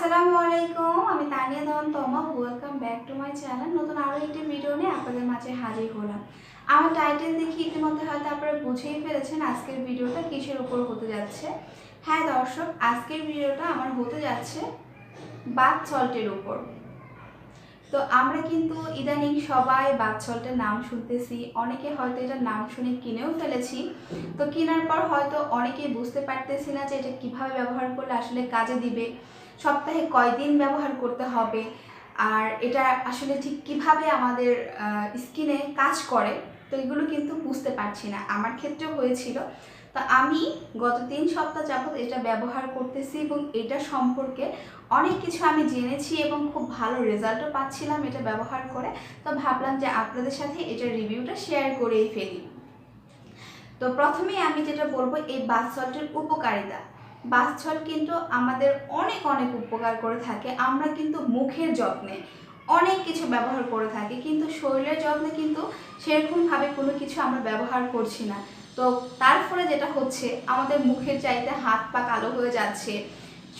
আসসালামু আলাইকুম, আমি তানিয়া দেওয়ান তমা। Welcome back to my channel. নতুন আরও একটি ভিডিও নিয়ে আপনাদের মাঝে হাজির হলাম। আমার টাইটেল দেখে ইতিমধ্যে হয়তো আপনারা বুঝেই ফেলেছেন আজকের ভিডিওটা কিসের উপর হতে যাচ্ছে। হ্যাঁ দর্শক, আজকের ভিডিওটা আমার হতে যাচ্ছে বাথ সল্টের উপর। তো আমরা কিন্তু ইদানিং সবাই বাথ সল্টের নাম শুনতেছি, অনেকে হয়তো এটার নাম শুনে কিনেও ফেলেছি। তো কেনার পর হয়তো অনেকেই বুঝতে পারতেছি না যে এটা কিভাবে ব্যবহার করলে আসলে কাজে দিবে, সপ্তাহে কয়দিন ব্যবহার করতে হবে, আর এটা আসলে ঠিক কিভাবে আমাদের স্কিনে কাজ করে। তো এগুলো কিন্তু বুঝতে পারছি না, আমার ক্ষেত্রেও হয়েছিল। তো আমি গত 3 সপ্তাহ যাবত এটা ব্যবহার করতেছি এবং এটা সম্পর্কে অনেক কিছু আমি জেনেছি এবং খুব ভালো রেজাল্টও পাচ্ছিলাম এটা ব্যবহার করে। তো ভাবলাম যে আপনাদের সাথে এটার রিভিউটা শেয়ার করেই ফেলি। তো প্রথমেই আমি যেটা বলবো, এই বাথ সল্টের উপকারিতা। বাথ সল্ট কিন্তু আমাদের অনেক অনেক উপকার করে থাকে। আমরা কিন্তু মুখের যত্নে অনেক কিছু ব্যবহার করে থাকি, কিন্তু শরীরের যত্নে কিন্তু সেরকমভাবে কোনো কিছু আমরা ব্যবহার করছি না। তো তার ফলে যেটা হচ্ছে, আমাদের মুখের চাইতে হাত পা কালো হয়ে যাচ্ছে,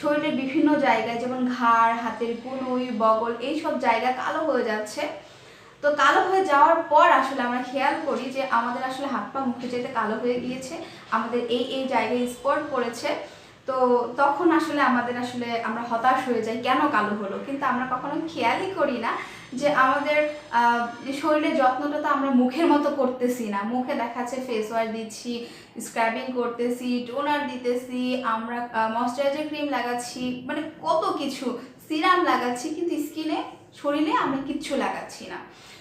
শরীরের বিভিন্ন জায়গায় যেমন ঘাড়, হাতের কনুই, বগল, এইসব জায়গা কালো হয়ে যাচ্ছে। তো কালো হয়ে যাওয়ার পর আসলে আমরা খেয়াল করি যে আমাদের আসলে হাত পা মুখে যেতে কালো হয়ে গিয়েছে, আমাদের এই এই জায়গায় স্পট পড়েছে। তো তখন আসলে আমরা হতাশ হয়ে যাই, কেন কালো হলো। কিন্তু আমরা কখনো খেয়ালই করি না যে আমাদের শরীরের যত্নটা তো আমরা মুখের মতো করতেছি না। মুখে দেখাচ্ছে ফেস ওয়াশ দিচ্ছি, স্ক্রাবিং করতেছি, টোনার দিতেছি, আমরা ময়শ্চারাইজার ক্রিম লাগাচ্ছি, মানে কত কিছু, সিরাম লাগাচ্ছি, কিন্তু স্কিনে শরীরে আমরা কিচ্ছু লাগাচ্ছি না।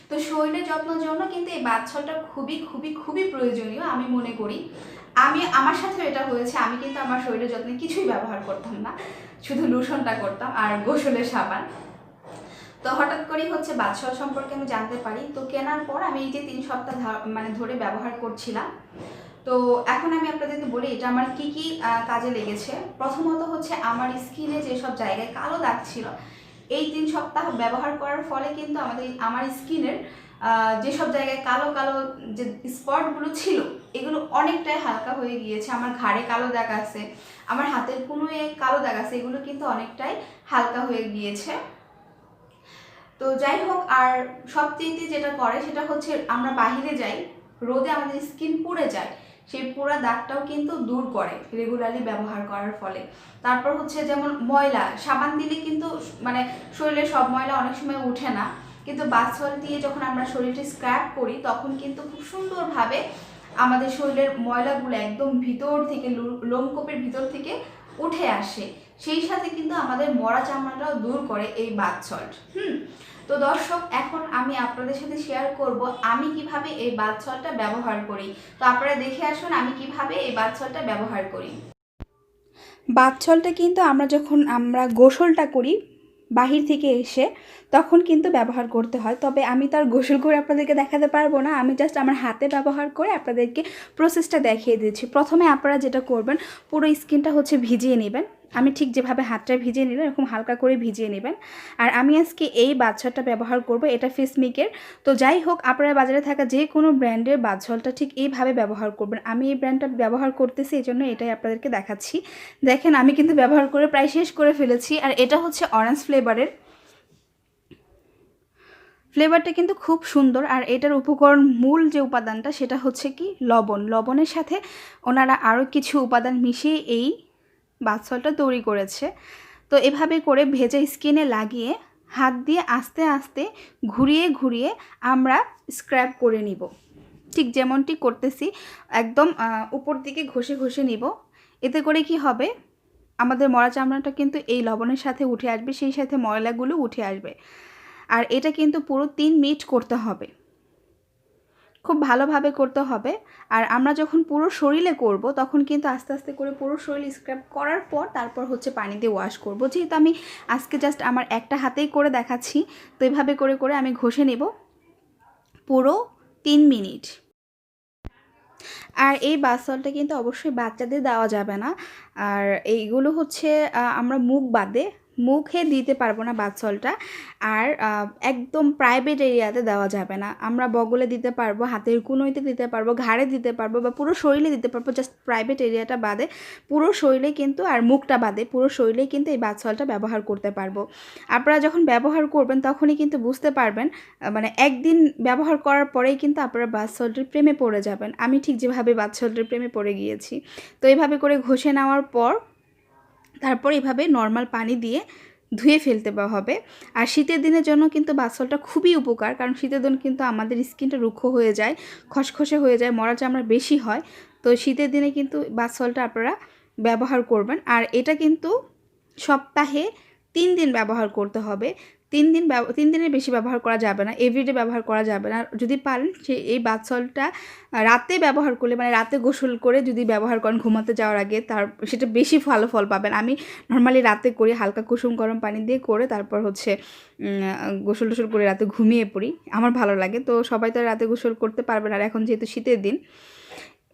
তো শরীরের যত্নের জন্য কিন্তু এই বাথ সল্টটা খুবই খুবই খুবই প্রয়োজনীয় আমি মনে করি। আমার সাথেও এটা হয়েছে, আমি কিন্তু আমার শরীরের যত্নে কিছুই ব্যবহার করতাম না, শুধু লোশনটা করতাম আর গোসলের সাবান। তো হঠাৎ করেই হচ্ছে বাথ সল্ট সম্পর্কে আমি জানতে পারি। তো কেনার পর আমি এই যে 3 সপ্তাহ ধরে ব্যবহার করছিলাম। তো এখন আমি আপনাদেরকে বলি এটা আমার কি কি কাজে লেগেছে। প্রথমত হচ্ছে আমার স্কিনে যেসব জায়গায় কালো দাগ ছিল, এই 3 সপ্তাহ ব্যবহার করার ফলে কিন্তু আমার স্কিনের যেসব জায়গায় কালো কালো যে স্পটগুলো ছিল, এগুলো অনেকটাই হালকা হয়ে গিয়েছে। আমার ঘাড়ে কালো দাগ আছে, আমার হাতের কনুয়ে কালো দাগ আছে, এগুলো কিন্তু অনেকটাই হালকা হয়ে গিয়েছে। তো যাই হোক, আর সবচেয়ে যেটা করে সেটা হচ্ছে আমরা বাহিরে যাই, রোদে আমাদের স্কিন পুড়ে যায়, সেই পুরা দাগটাও কিন্তু দূর করে রেগুলারলি ব্যবহার করার ফলে। তারপর হচ্ছে যেমন ময়লা, সাবান দিলে কিন্তু মানে শরীরে সব ময়লা অনেক সময় উঠে না, কিন্তু বাথ সল্ট দিয়ে যখন আমরা শরীরটা স্ক্রাব করি তখন কিন্তু খুব সুন্দরভাবে আমাদের শরীরের ময়লাগুলো একদম ভিতর থেকে, লোমকূপের ভিতর থেকে উঠে আসে। সেই সাথে কিন্তু আমাদের মরা চামড়াটাও দূর করে এই বাথ সল্ট। তো দর্শক, এখন আমি আপনাদের সাথে শেয়ার করব আমি কিভাবে এই বাথ সল্টটা ব্যবহার করি। তো আপনারা দেখে আসুন আমি কিভাবে এই বাথ সল্টটা ব্যবহার করি। বাথ সল্টটা কিন্তু আমরা গোসলটা করি বাহির থেকে এসে, তখন কিন্তু ব্যবহার করতে হয়। তবে আমি তো আর গোসল করে আপনাদেরকে দেখাতে পারবো না, আমি জাস্ট আমার হাতে ব্যবহার করে আপনাদেরকে প্রসেসটা দেখিয়ে দিচ্ছি। প্রথমে আপনারা যেটা করবেন, পুরো স্কিনটা হচ্ছে ভিজিয়ে নেবেন। আমি ঠিক যেভাবে হাতটা ভিজিয়ে নিলাম এরকম হালকা করে ভিজিয়ে নেবেন। আর আমি আজকে এই বাথ সল্টটা ব্যবহার করব, এটা ফেসমিকের। তো যাই হোক, আপনারা বাজারে থাকা যে কোনো ব্র্যান্ডের বাথ সল্টটা ঠিক এইভাবে ব্যবহার করবেন। আমি এই ব্র্যান্ডটা ব্যবহার করতেছি, এই জন্য এটাই আপনাদেরকে দেখাচ্ছি। দেখেন আমি কিন্তু ব্যবহার করে প্রায় শেষ করে ফেলেছি। আর এটা হচ্ছে অরেঞ্জ ফ্লেভারের। ফ্লেভারটা কিন্তু খুব সুন্দর। আর এটার উপকরণ, মূল যে উপাদানটা সেটা হচ্ছে কি লবণ। লবণের সাথে ওনারা আরও কিছু উপাদান মিশিয়ে এই বাথ সল্টটা তৈরি করেছে। তো এভাবে করে ভেজা স্কিনে লাগিয়ে হাত দিয়ে আস্তে আস্তে ঘুরিয়ে ঘুরিয়ে আমরা স্ক্রাব করে নিব, ঠিক যেমনটি করতেছি। একদম উপর দিকে ঘষে ঘষে নিব। এতে করে কি হবে, আমাদের মরা চামড়াটা কিন্তু এই লবণের সাথে উঠে আসবে, সেই সাথে ময়লাগুলো উঠে আসবে। আর এটা কিন্তু পুরো 3 মিনিট করতে হবে, খুব ভালোভাবে করতে হবে। আর আমরা যখন পুরো শরীরে করব তখন কিন্তু আস্তে আস্তে করে পুরো শরীর স্ক্রাব করার পর তারপর হচ্ছে পানি দিয়ে ওয়াশ করব। যেহেতু আমি আজকে জাস্ট আমার একটা হাতেই করে দেখাচ্ছি, তো এভাবে করে করে আমি ঘষে নেব পুরো 3 মিনিট। আর এই বাথ সল্টটা কিন্তু অবশ্যই বাচ্চাদের দেওয়া যাবে না। আর এইগুলো হচ্ছে আমরা মুখ বাদে মুখে দিতে পারবো না বাথ সল্টটা। আর একদম প্রাইভেট এরিয়াতে দেওয়া যাবে না। আমরা বগলে দিতে পারবো, হাতের কনুইতে দিতে পারবো, ঘাড়ে দিতে পারবো বা পুরো শরীরে দিতে পারবো, জাস্ট প্রাইভেট এরিয়াটা বাদে পুরো শরীরে কিন্তু, আর মুখটা বাদে পুরো শরীরেই কিন্তু এই বাথ সল্টটা ব্যবহার করতে পারবো। আপনারা যখন ব্যবহার করবেন তখনই কিন্তু বুঝতে পারবেন, মানে একদিন ব্যবহার করার পরেই কিন্তু আপনারা বাথ সল্টের প্রেমে পড়ে যাবেন। আমি ঠিক যেভাবে বাথ সল্টের প্রেমে পড়ে গিয়েছি। তো এইভাবে করে ঘষে নেওয়ার পর তারপর এভাবে নর্মাল পানি দিয়ে ধুয়ে ফেলতে হবে। আর শীতের দিনের জন্য কিন্তু বাথ সল্টটা খুবই উপকার, কারণ শীতের দিন কিন্তু আমাদের স্কিনটা রুক্ষ হয়ে যায়, খসখসে হয়ে যায়, মরা চামড়া বেশি হয়। তো শীতের দিনে কিন্তু বাথ সল্টটা আপনারা ব্যবহার করবেন। আর এটা কিন্তু সপ্তাহে 3 দিন ব্যবহার করতে হবে। 3 দিনের বেশি ব্যবহার করা যাবে না, এভরিডে ব্যবহার করা যাবে না। যদি পারেন এই বাথ সল্টটা রাতে ব্যবহার করলে, মানে রাতে গোসল করে যদি ব্যবহার করেন ঘুমাতে যাওয়ার আগে, সেটা বেশি ভালো ফল পাবেন। আমি নর্মালি রাতে করি, হালকা কুসুম গরম পানি দিয়ে করে তারপর হচ্ছে গোসল টোসল করে রাতে ঘুমিয়ে পড়ি, আমার ভালো লাগে। তো সবাই তো রাতে গোসল করতে পারবেন, আর এখন যেহেতু শীতের দিন।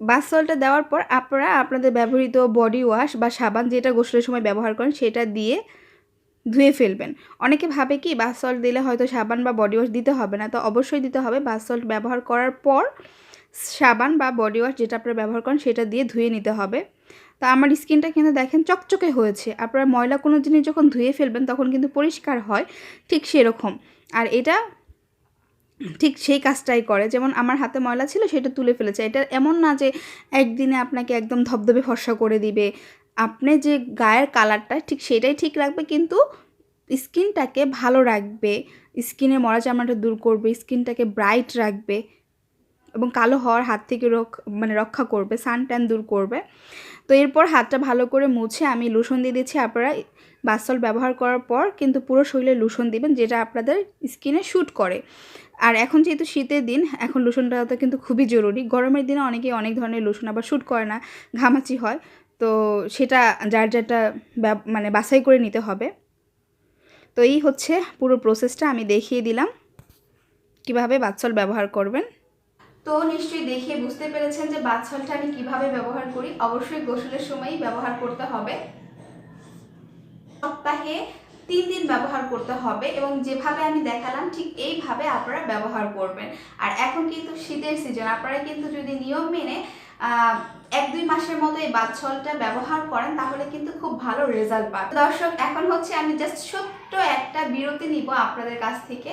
বাথ সল্টটা দেওয়ার পর আপনারা আপনাদের ব্যবহৃত বডি ওয়াশ বা সাবান যেটা গোসলের সময় ব্যবহার করেন সেটা দিয়ে ধুয়ে ফেলবেন। অনেকে ভাবে কি বাথ সল্ট দিলে হয়তো সাবান বা বডি ওয়াশ দিতে হবে না, তো অবশ্যই দিতে হবে। বাথ সল্ট ব্যবহার করার পর সাবান বা বডি ওয়াশ যেটা আপনারা ব্যবহার করেন সেটা দিয়ে ধুয়ে নিতে হবে। তো আমার স্কিনটা কিন্তু দেখেন চকচকে হয়েছে। আপনারা ময়লা কোনো জিনিস যখন ধুয়ে ফেলবেন তখন কিন্তু পরিষ্কার হয়, ঠিক সেরকম। আর এটা ঠিক সেই কাজটাই করে, যেমন আমার হাতে ময়লা ছিল সেটা তুলে ফেলেছে। এটা এমন না যে একদিনে আপনাকে একদম ধবধবে ফর্সা করে দিবে। আপনি যে গায়ের কালারটা ঠিক সেটাই ঠিক রাখবে, কিন্তু স্কিনটাকে ভালো রাখবে, স্কিনের মরা চামড়াটা দূর করবে, স্কিনটাকে ব্রাইট রাখবে এবং কালো হওয়ার হাত থেকে রক্ষা করবে, সান ট্যান দূর করবে। তো এরপর হাতটা ভালো করে মুছে আমি লোশন দিয়ে দিচ্ছি। আপনারা বাথ সল্ট ব্যবহার করার পর কিন্তু পুরো শরীরে লোশন দিবেন, যেটা আপনাদের স্কিনে শ্যুট করে। আর এখন যেহেতু শীতের দিন, এখন লোশনটা তো কিন্তু খুবই জরুরি। গরমের দিনে অনেকেই অনেক ধরনের লোশন আবার শ্যুট করে না, ঘামাচি হয়। তো সেটা যার যেটা মানে বাছাই করে নিতে হবে। তো এই হচ্ছে পুরো প্রসেসটা আমি দেখিয়ে দিলাম কিভাবে বাথ সল্ট ব্যবহার করবেন। তো নিশ্চয়ই দেখে বুঝতে পেরেছেন যে বাথ সল্টটা আমি কিভাবে ব্যবহার করি। অবশ্যই গোসলের সময়ই ব্যবহার করতে হবে, সপ্তাহে 3 দিন ব্যবহার করতে হবে এবং যেভাবে আমি দেখালাম ঠিক এইভাবে আপনারা ব্যবহার করবেন। আর এখন কিন্তু শীতের সিজন, আপনারা কিন্তু যদি নিয়ম মেনে 1-2 মাসের মতো এই বাথ সল্টটা ব্যবহার করেন তাহলে কিন্তু খুব ভালো রেজাল্ট পাবেন। দর্শক, এখন হচ্ছে আমি জাস্ট ছোট্ট একটা বিরতি নিব আপনাদের কাছ থেকে।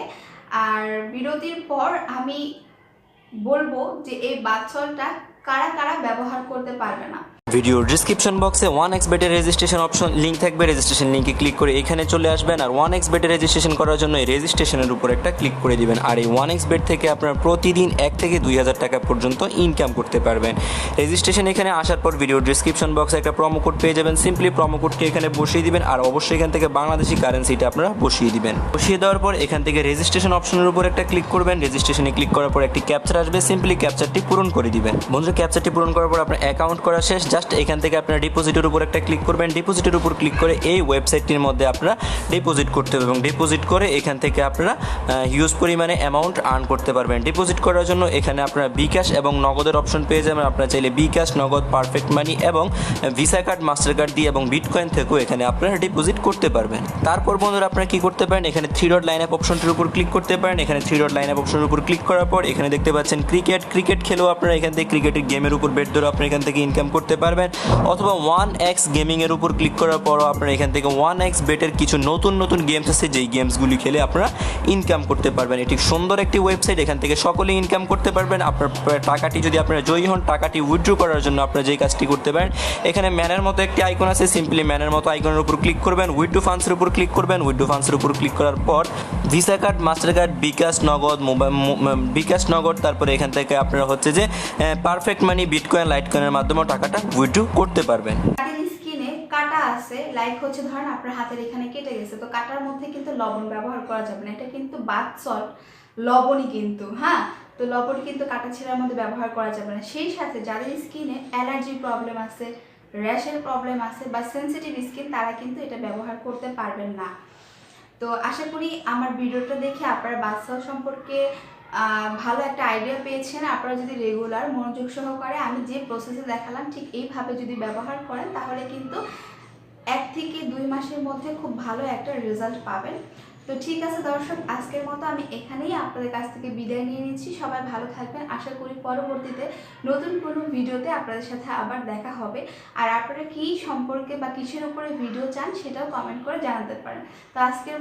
আর বিরতির পর আমি বলবো যে এই বাথ সল্টটা কারা কারা ব্যবহার করতে পারবে না। ভিডিওর ডিসক্রিপশন বক্সে 1xbet এর রেজিস্ট্রেশন অপশন লিংক থাকবে। রেজিস্ট্রেশন লিংকে ক্লিক করে এখানে চলে আসবেন, আর 1xbet এর রেজিস্ট্রেশন করার জন্য এই রেজিস্ট্রেশনের উপর একটা ক্লিক করে দিবেন। আর এই 1xbet থেকে আপনারা প্রতিদিন 1 থেকে 2000 টাকা পর্যন্ত ইনকাম করতে পারবেন। রেজিস্ট্রেশন এখানে আসার পর ভিডিওর ডিসক্রিপশন বক্সে একটা প্রোমো কোড পেয়ে যাবেন। সিম্পলি প্রোমো কোডটি এখানে বসিয়ে দিবেন, আর অবশ্যই এখান থেকে বাংলাদেশি কারেন্সিটা আপনারা বসিয়ে দিবেন। বসিয়ে দেওয়ার পর এখান থেকে রেজিস্ট্রেশন অপশনের উপর একটা ক্লিক করবেন। রেজিস্ট্রেশনে ক্লিক করার পর একটি ক্যাপচার আসবে, সিম্পলি ক্যাপচারটি পূরণ করে দিবেন। বন্ধুরা, ক্যাপচারটি পূরণ করার পর আপনার অ্যাকাউন্ট করা শেষ। জাস্ট এখান থেকে আপনার ডিপোজিটের উপর একটা ক্লিক করবেন। ডিপোজিটের উপর ক্লিক করে এই ওয়েবসাইটটির মধ্যে আপনারা ডিপোজিট করতে হবে এবং ডিপোজিট করে এখান থেকে আপনারা হিউজ পরিমাণে অ্যামাউন্ট আর্ন করতে পারবেন। ডিপোজিট করার জন্য এখানে আপনারা বিকাশ এবং নগদের অপশন পেয়ে যাবেন। আপনারা চাইলে বিকাশ, নগদ, পারফেক্ট মানি এবং ভিসা কার্ড, মাস্টার কার্ড দিয়ে এবং বিটকয়েন থেকেও এখানে আপনারা ডিপোজিট করতে পারবেন। তারপর বন্ধুরা আপনারা কি করতে পারেন, এখানে 3 ডট লাইন আপ অপশনটির উপর ক্লিক করতে পারেন। এখানে 3 ডট লাইন আপ অপশনের উপর ক্লিক করার পর এখানে দেখতে পাচ্ছেন ক্রিকেট খেলেও আপনারা এখান থেকে ক্রিকেটের গেমের উপর বেট ধরে আপনারা এখান থেকে ইনকাম করতে পারবেন। অথবা 1x গেমিংয়ের উপর ক্লিক করার পরও আপনারা এখান থেকে 1x বেটের কিছু নতুন গেমস আছে, যেই গেমসগুলি খেলে আপনারা ইনকাম করতে পারবেন। এটি সুন্দর একটি ওয়েবসাইট, এখান থেকে সকলেই ইনকাম করতে পারবেন। আপনার টাকাটি যদি আপনারা জয়ী হন, টাকাটি উইথড্র করার জন্য আপনারা যেই কাজটি করতে পারেন, এখানে ম্যানের মতো একটি আইকন আছে, সিম্পলি ম্যানের মতো আইকনের উপর ক্লিক করবেন, উইথড্র ফান্ডসের উপর ক্লিক করবেন। উইথড্র ফান্ডসের উপর ক্লিক করার পর ভিসা কার্ড, মাস্টার কার্ড, বিকাশ, নগদ, বিকাশ, নগদ, তারপরে এখান থেকে আপনারা হচ্ছে যে পারফেক্ট মানি, বিটকয়েন, লাইটকয়েনের মাধ্যমে টাকাটা উইথড্র করতে পারবেন। কাটা আছে, লাইক হচ্ছে ধরেন আপনার হাতের এখানে কেটে গেছে, তো কাটার মধ্যে কিন্তু লবণ ব্যবহার করা যাবে না। এটা কিন্তু বাথ সল্ট লবণই কিন্তু, হ্যাঁ, তো লবণ কিন্তু কাটা ছেঁড়ার মধ্যে ব্যবহার করা যাবে না। সেই সাথে যাদের স্কিনে অ্যালার্জির প্রবলেম আছে, র্যাশের প্রবলেম আছে বা সেনসিটিভ স্কিন, তারা কিন্তু এটা ব্যবহার করতে পারবেন না। তো আশা করি আমার ভিডিওটা দেখে আপনারা বাথ সল্ট সম্পর্কে ভালো একটা আইডিয়া পেয়েছেন। আপনারা যদি রেগুলার মনোযোগ সহকারে আমি যে প্রসেসে দেখালাম ঠিক এইভাবে যদি ব্যবহার করেন তাহলে কিন্তু 1 থেকে 2 মাসের মধ্যে খুব ভালো একটা রেজাল্ট পাবেন। তো ঠিক আছে দর্শক, আজকের মতো আমি এখানেই আপনাদের কাছ থেকে বিদায় নিয়ে নিচ্ছি। সবাই ভালো থাকবেন। আশা করি পরবর্তীতে নতুন কোনো ভিডিওতে আপনাদের সাথে আবার দেখা হবে। আর আপনারা কী সম্পর্কে বা কিসের উপরে ভিডিও চান সেটাও কমেন্ট করে জানাতে পারেন। তো আজকের মতো